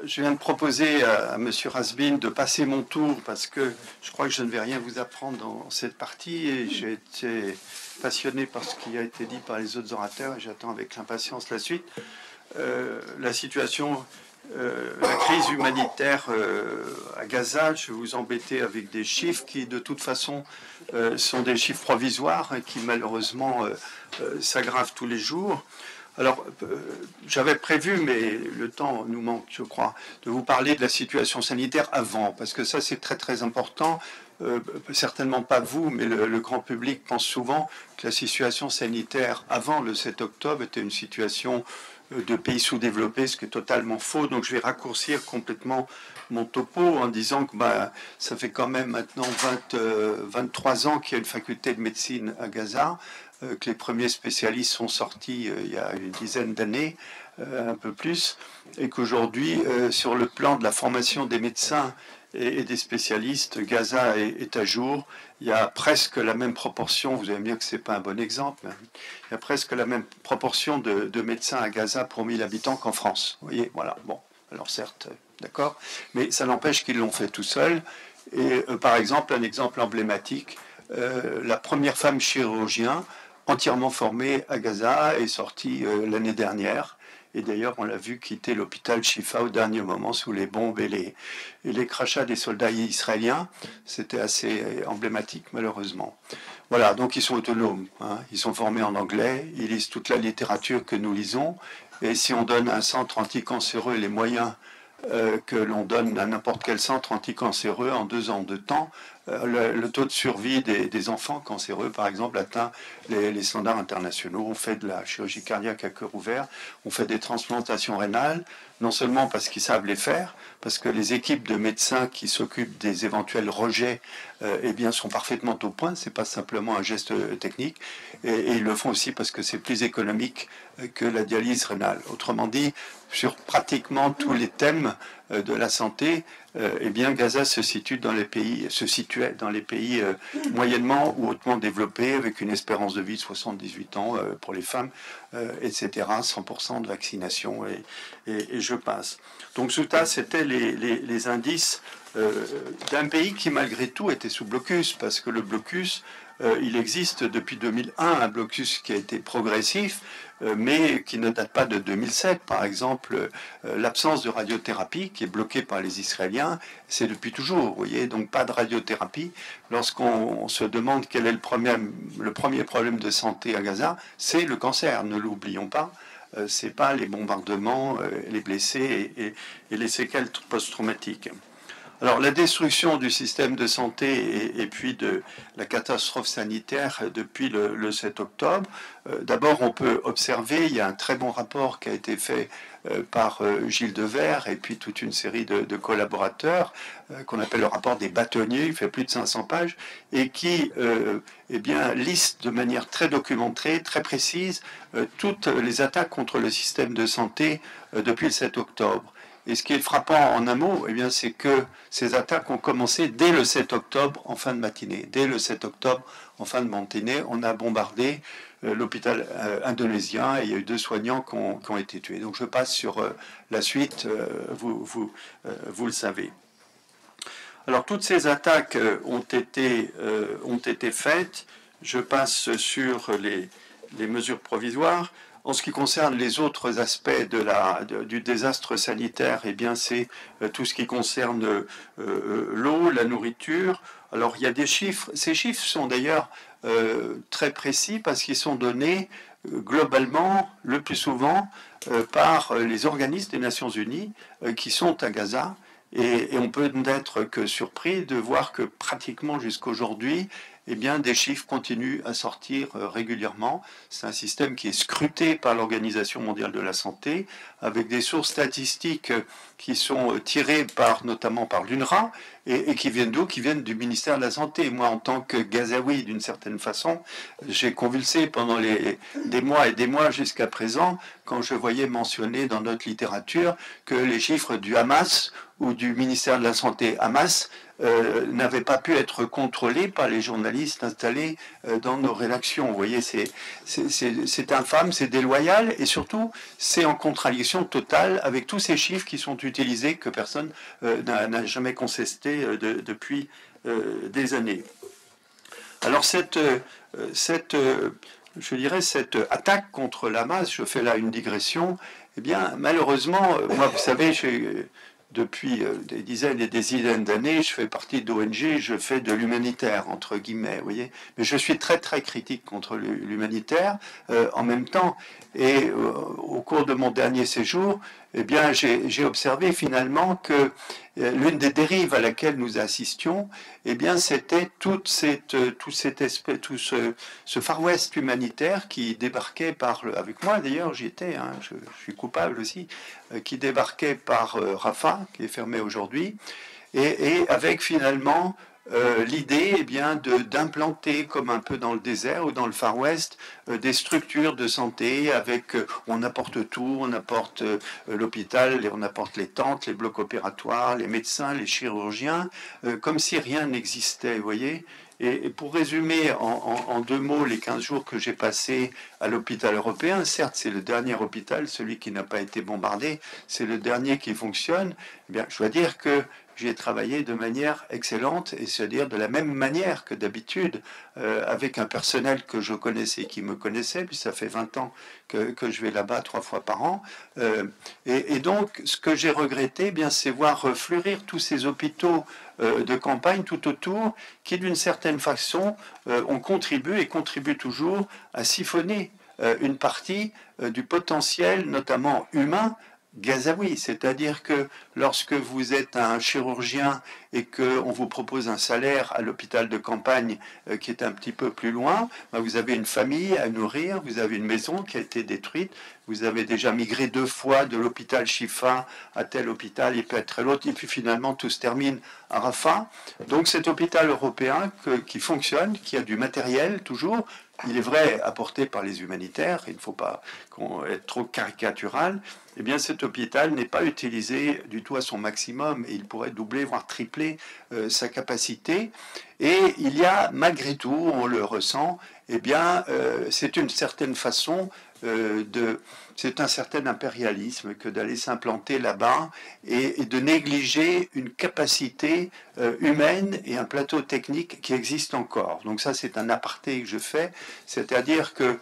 Je viens de proposer à M. Rasbin de passer mon tour parce que je crois que je ne vais rien vous apprendre dans cette partie et j'ai été passionné par ce qui a été dit par les autres orateurs et j'attends avec impatience la suite. La situation, la crise humanitaire à Gaza, je vais vous embêter avec des chiffres qui de toute façon sont des chiffres provisoires et qui malheureusement s'aggravent tous les jours. Alors, j'avais prévu, mais le temps nous manque, je crois, de vous parler de la situation sanitaire avant, parce que ça, c'est très, très important. Certainement pas vous, mais le grand public pense souvent que la situation sanitaire avant le 7 octobre était une situation de pays sous-développés, ce qui est totalement faux. Donc, je vais raccourcir complètement mon topo en disant que ça fait quand même maintenant 23 ans qu'il y a une faculté de médecine à Gaza, que les premiers spécialistes sont sortis il y a une dizaine d'années, un peu plus, et qu'aujourd'hui, sur le plan de la formation des médecins et des spécialistes, Gaza est à jour. Il y a presque la même proportion, vous savez bien que ce n'est pas un bon exemple, hein, il y a presque la même proportion de médecins à Gaza pour 1000 habitants qu'en France. Vous voyez, voilà, bon, alors certes, d'accord, mais ça n'empêche qu'ils l'ont fait tout seuls. Et par exemple, un exemple emblématique, la première femme chirurgien entièrement formée à Gaza est sortie l'année dernière. Et d'ailleurs, on l'a vu quitter l'hôpital Shifa au dernier moment sous les bombes et les crachats des soldats israéliens. C'était assez emblématique, malheureusement. Voilà, donc ils sont autonomes. Hein. Ils sont formés en anglais. Ils lisent toute la littérature que nous lisons. Et si on donne à un centre anticancéreux les moyens que l'on donne à n'importe quel centre anticancéreux en 2 ans de temps, le taux de survie des enfants cancéreux, par exemple, atteint les standards internationaux. On fait de la chirurgie cardiaque à cœur ouvert, on fait des transplantations rénales, non seulement parce qu'ils savent les faire, parce que les équipes de médecins qui s'occupent des éventuels rejets sont parfaitement au point, c'est pas simplement un geste technique, et ils le font aussi parce que c'est plus économique que la dialyse rénale. Autrement dit, sur pratiquement tous les thèmes de la santé, Gaza se situait dans les pays moyennement ou hautement développés, avec une espérance de vie de 78 ans pour les femmes, etc., 100% de vaccination, et je passe. Donc ça, c'était les indices d'un pays qui, malgré tout, était sous blocus, parce que le blocus, il existe depuis 2001, un blocus qui a été progressif, mais qui ne date pas de 2007. Par exemple, l'absence de radiothérapie, qui est bloquée par les Israéliens, c'est depuis toujours, vous voyez, donc pas de radiothérapie. Lorsqu'on se demande quel est le premier problème de santé à Gaza, c'est le cancer, ne l'oublions pas. C'est pas les bombardements, les blessés et les séquelles post-traumatiques. Alors, la destruction du système de santé et puis de la catastrophe sanitaire depuis le 7 octobre, d'abord, on peut observer, il y a un très bon rapport qui a été fait par Gilles Devers et puis toute une série de collaborateurs qu'on appelle le rapport des bâtonniers, il fait plus de 500 pages, et qui liste de manière très documentée, très précise, toutes les attaques contre le système de santé depuis le 7 octobre. Et ce qui est frappant en un mot, c'est que ces attaques ont commencé dès le 7 octobre en fin de matinée. Dès le 7 octobre en fin de matinée, on a bombardé l'hôpital indonésien et il y a eu 2 soignants qui ont été tués. Donc je passe sur la suite, vous le savez. Alors toutes ces attaques ont été faites. Je passe sur les mesures provisoires. En ce qui concerne les autres aspects du désastre sanitaire, c'est tout ce qui concerne l'eau, la nourriture. Alors il y a des chiffres. Ces chiffres sont d'ailleurs très précis parce qu'ils sont donnés globalement, le plus souvent, par les organismes des Nations Unies qui sont à Gaza. Et on peut n'être que surpris de voir que pratiquement jusqu'aujourd'hui, des chiffres continuent à sortir régulièrement. C'est un système qui est scruté par l'Organisation mondiale de la santé, avec des sources statistiques qui sont tirées notamment par l'UNRWA, et qui viennent d'où? Qui viennent du ministère de la Santé. Moi, en tant que Gazaoui, d'une certaine façon, j'ai convulsé pendant des mois et des mois jusqu'à présent, quand je voyais mentionner dans notre littérature que les chiffres du Hamas ou du ministère de la Santé Hamas n'avait pas pu être contrôlé par les journalistes installés dans nos rédactions. Vous voyez, c'est infâme, c'est déloyal, et surtout, c'est en contradiction totale avec tous ces chiffres qui sont utilisés, que personne n'a jamais contesté depuis des années. Alors je dirais, cette attaque contre l'Hamas, je fais là une digression, eh bien, malheureusement, moi, vous savez, depuis des dizaines et des dizaines d'années, je fais partie d'ONG, je fais de l'humanitaire, entre guillemets, vous voyez. Mais je suis très, très critique contre l'humanitaire en même temps. Et au cours de mon dernier séjour, eh bien, j'ai observé finalement que l'une des dérives à laquelle nous assistions, eh bien, c'était tout ce Far West humanitaire qui débarquait avec moi d'ailleurs, j'y étais, hein, je suis coupable aussi, qui débarquait par Rafah, qui est fermé aujourd'hui, et avec finalement l'idée, eh bien, d'implanter, comme un peu dans le désert ou dans le Far West, des structures de santé avec, on apporte tout, on apporte l'hôpital, on apporte les tentes, les blocs opératoires, les médecins, les chirurgiens, comme si rien n'existait, vous voyez. Et pour résumer en 2 mots les 15 jours que j'ai passés à l'hôpital européen, certes c'est le dernier hôpital, celui qui n'a pas été bombardé, c'est le dernier qui fonctionne, eh bien, je dois dire que j'ai travaillé de manière excellente, et c'est-à-dire de la même manière que d'habitude, avec un personnel que je connaissais, qui me connaissait, puis ça fait 20 ans que je vais là-bas 3 fois par an. Et donc, ce que j'ai regretté, eh bien, c'est voir fleurir tous ces hôpitaux de campagne tout autour, qui d'une certaine façon ont contribué et contribuent toujours à siphonner une partie du potentiel, notamment humain, gazaoui, c'est-à-dire que lorsque vous êtes un chirurgien et qu'on vous propose un salaire à l'hôpital de campagne qui est un petit peu plus loin, ben vous avez une famille à nourrir, vous avez une maison qui a été détruite, vous avez déjà migré 2 fois de l'hôpital Shifa à tel hôpital et puis à tel autre, et puis finalement tout se termine à Rafah. Donc cet hôpital européen qui fonctionne, qui a du matériel toujours, il est vrai apporté par les humanitaires, il ne faut pas être trop caricatural, eh bien cet hôpital n'est pas utilisé du tout à son maximum et il pourrait doubler, voire tripler sa capacité. Et il y a malgré tout, on le ressent, eh bien c'est une certaine façon c'est un certain impérialisme que d'aller s'implanter là-bas et de négliger une capacité humaine et un plateau technique qui existe encore. Donc ça, c'est un aparté que je fais, c'est-à-dire que,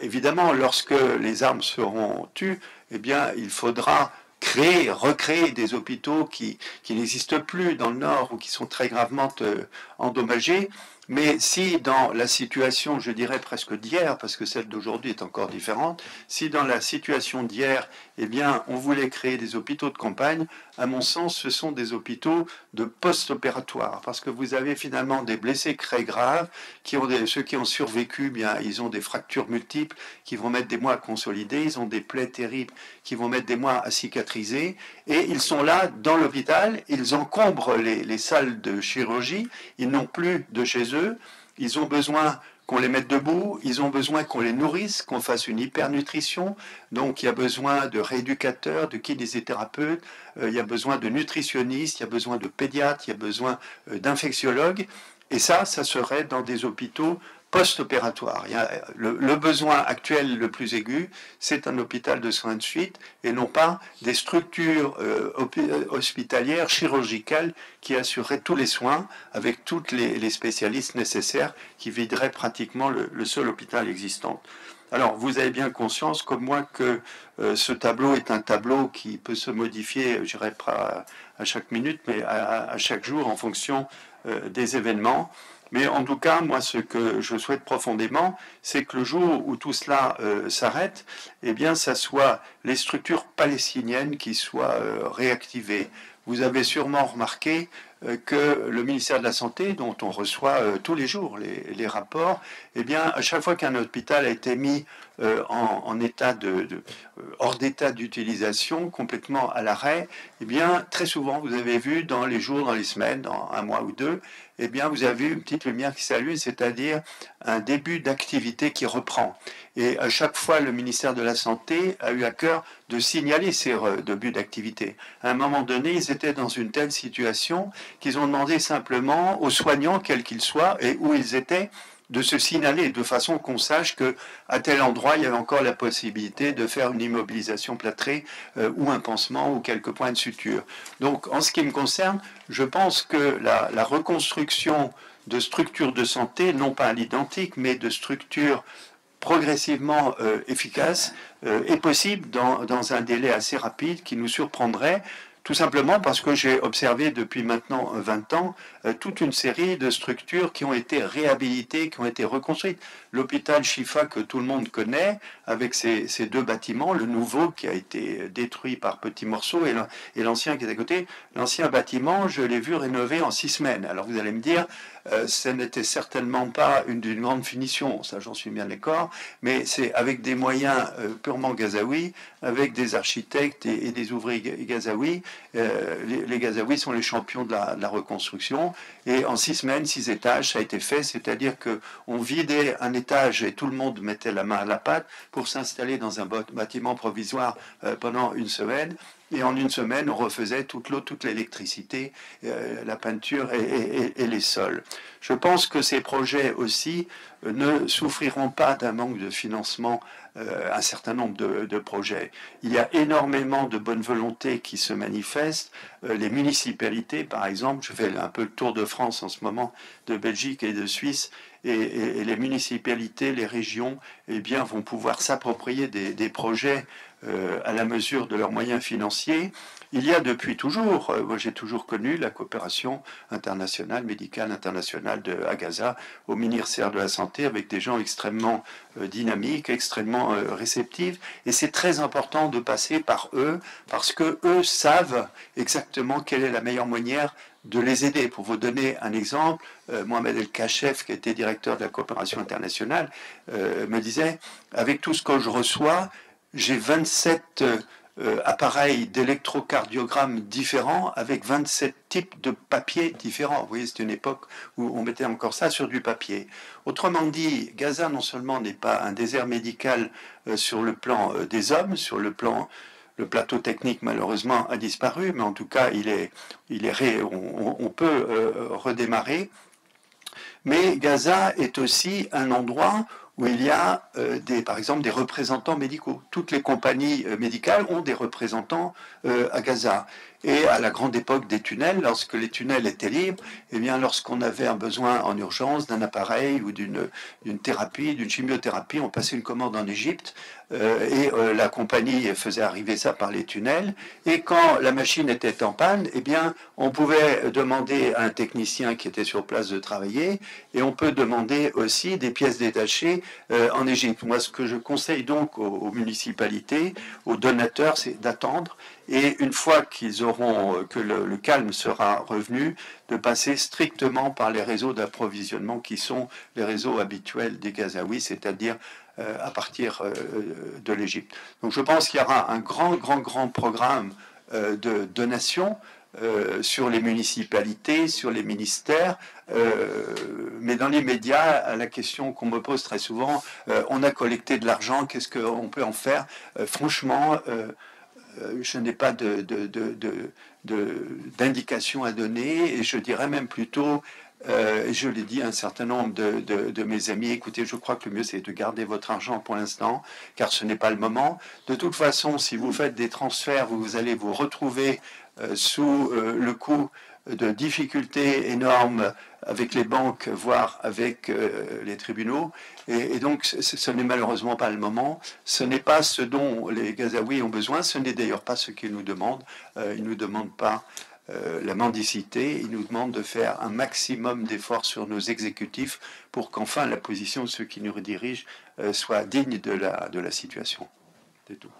évidemment, lorsque les armes seront tues, eh bien, il faudra recréer des hôpitaux qui n'existent plus dans le Nord ou qui sont très gravement endommagés. Mais si dans la situation, je dirais presque d'hier, parce que celle d'aujourd'hui est encore différente, si dans la situation d'hier, eh bien, on voulait créer des hôpitaux de campagne, à mon sens, ce sont des hôpitaux de post-opératoire, parce que vous avez finalement des blessés très graves, ceux qui ont survécu, bien, ils ont des fractures multiples qui vont mettre des mois à consolider, ils ont des plaies terribles qui vont mettre des mois à cicatriser, et ils sont là dans l'hôpital, ils encombrent les salles de chirurgie, ils n'ont plus de chez eux, ils ont besoin qu'on les mette debout, ils ont besoin qu'on les nourrisse, qu'on fasse une hypernutrition, donc il y a besoin de rééducateurs, de kinésithérapeutes, il y a besoin de nutritionnistes, il y a besoin de pédiatres, il y a besoin d'infectiologues, et ça serait dans des hôpitaux post-opératoire. Le besoin actuel le plus aigu, c'est un hôpital de soins de suite et non pas des structures hospitalières, chirurgicales qui assureraient tous les soins avec tous les spécialistes nécessaires qui videraient pratiquement le seul hôpital existant. Alors, vous avez bien conscience, comme moi, que ce tableau est un tableau qui peut se modifier, je dirais pas à chaque minute, mais à chaque jour en fonction des événements. Mais en tout cas, moi, ce que je souhaite profondément, c'est que le jour où tout cela s'arrête, eh bien, ça soit les structures palestiniennes qui soient réactivées. Vous avez sûrement remarqué que le ministère de la Santé, dont on reçoit tous les jours les rapports, eh bien, à chaque fois qu'un hôpital a été mis en état hors d'état d'utilisation, complètement à l'arrêt, eh bien, très souvent, vous avez vu dans les jours, dans les semaines, dans un mois ou deux, eh bien, vous avez vu une petite lumière qui s'allume, c'est-à-dire un début d'activité qui reprend. Et à chaque fois, le ministère de la Santé a eu à cœur de signaler ces débuts d'activité. À un moment donné, ils étaient dans une telle situation qu'ils ont demandé simplement aux soignants, quels qu'ils soient, et où ils étaient, de se signaler de façon qu'on sache qu'à tel endroit, il y avait encore la possibilité de faire une immobilisation plâtrée ou un pansement ou quelques points de suture. Donc, en ce qui me concerne, je pense que la reconstruction de structures de santé, non pas à l'identique, mais de structures progressivement efficaces, est possible dans un délai assez rapide qui nous surprendrait, tout simplement parce que j'ai observé depuis maintenant 20 ans toute une série de structures qui ont été réhabilitées, qui ont été reconstruites. L'hôpital Chifa que tout le monde connaît, avec ses deux bâtiments, le nouveau qui a été détruit par petits morceaux et l'ancien qui est à côté. L'ancien bâtiment, je l'ai vu rénover en 6 semaines. Alors vous allez me dire, ce n'était certainement pas d'une grande finition, ça j'en suis bien d'accord, mais c'est avec des moyens purement gazaouis, avec des architectes et des ouvriers gazaouis. Les Gazaouis sont les champions de la reconstruction, et en 6 semaines, 6 étages, ça a été fait, c'est-à-dire qu'on vidait un étage et tout le monde mettait la main à la pâte pour s'installer dans un bâtiment provisoire pendant 1 semaine. Et en 1 semaine, on refaisait toute l'eau, toute l'électricité, la peinture et les sols. Je pense que ces projets aussi ne souffriront pas d'un manque de financement, un certain nombre de projets. Il y a énormément de bonne volonté qui se manifeste. Les municipalités, par exemple, je fais un peu le tour de France en ce moment, de Belgique et de Suisse, et les municipalités, les régions, eh bien, vont pouvoir s'approprier des projets à la mesure de leurs moyens financiers. Il y a depuis toujours, moi j'ai toujours connu la coopération internationale, médicale internationale à Gaza, au ministère de la Santé, avec des gens extrêmement dynamiques, extrêmement réceptifs. Et c'est très important de passer par eux, parce que eux savent exactement quelle est la meilleure manière de les aider. Pour vous donner un exemple, Mohamed El-Kachef, qui était directeur de la coopération internationale, me disait, avec tout ce que je reçois, j'ai 27 appareils d'électrocardiogramme différents avec 27 types de papier différents. Vous voyez, c'est une époque où on mettait encore ça sur du papier. Autrement dit, Gaza non seulement n'est pas un désert médical sur le plan des hommes, sur le plateau technique malheureusement a disparu, mais en tout cas on peut redémarrer. Mais Gaza est aussi un endroit où il y a par exemple des représentants médicaux. Toutes les compagnies médicales ont des représentants à Gaza. Et à la grande époque des tunnels, lorsque les tunnels étaient libres, eh bien, lorsqu'on avait un besoin en urgence d'un appareil ou d'une thérapie, d'une chimiothérapie, on passait une commande en Égypte et la compagnie faisait arriver ça par les tunnels. Et quand la machine était en panne, eh bien, on pouvait demander à un technicien qui était sur place de travailler, et on peut demander aussi des pièces détachées en Égypte. Moi, ce que je conseille donc aux municipalités, aux donateurs, c'est d'attendre. Et une fois que le calme sera revenu, de passer strictement par les réseaux d'approvisionnement qui sont les réseaux habituels des Gazaouis, c'est-à-dire à partir de l'Égypte. Donc je pense qu'il y aura un grand programme de donation sur les municipalités, sur les ministères, mais dans les médias, la question qu'on me pose très souvent, on a collecté de l'argent, qu'est-ce qu'on peut en faire? Franchement, je n'ai pas d'indication à donner, et je dirais même plutôt, je l'ai dit à un certain nombre de mes amis, écoutez, je crois que le mieux c'est de garder votre argent pour l'instant, car ce n'est pas le moment. De toute façon, si vous faites des transferts, vous allez vous retrouver sous le coup de difficultés énormes avec les banques, voire avec les tribunaux. Et donc, ce n'est malheureusement pas le moment. Ce n'est pas ce dont les Gazaouis ont besoin. Ce n'est d'ailleurs pas ce qu'ils nous demandent. Ils ne nous demandent pas la mendicité. Ils nous demandent de faire un maximum d'efforts sur nos exécutifs pour qu'enfin la position de ceux qui nous dirigent soit digne de la situation. C'est tout.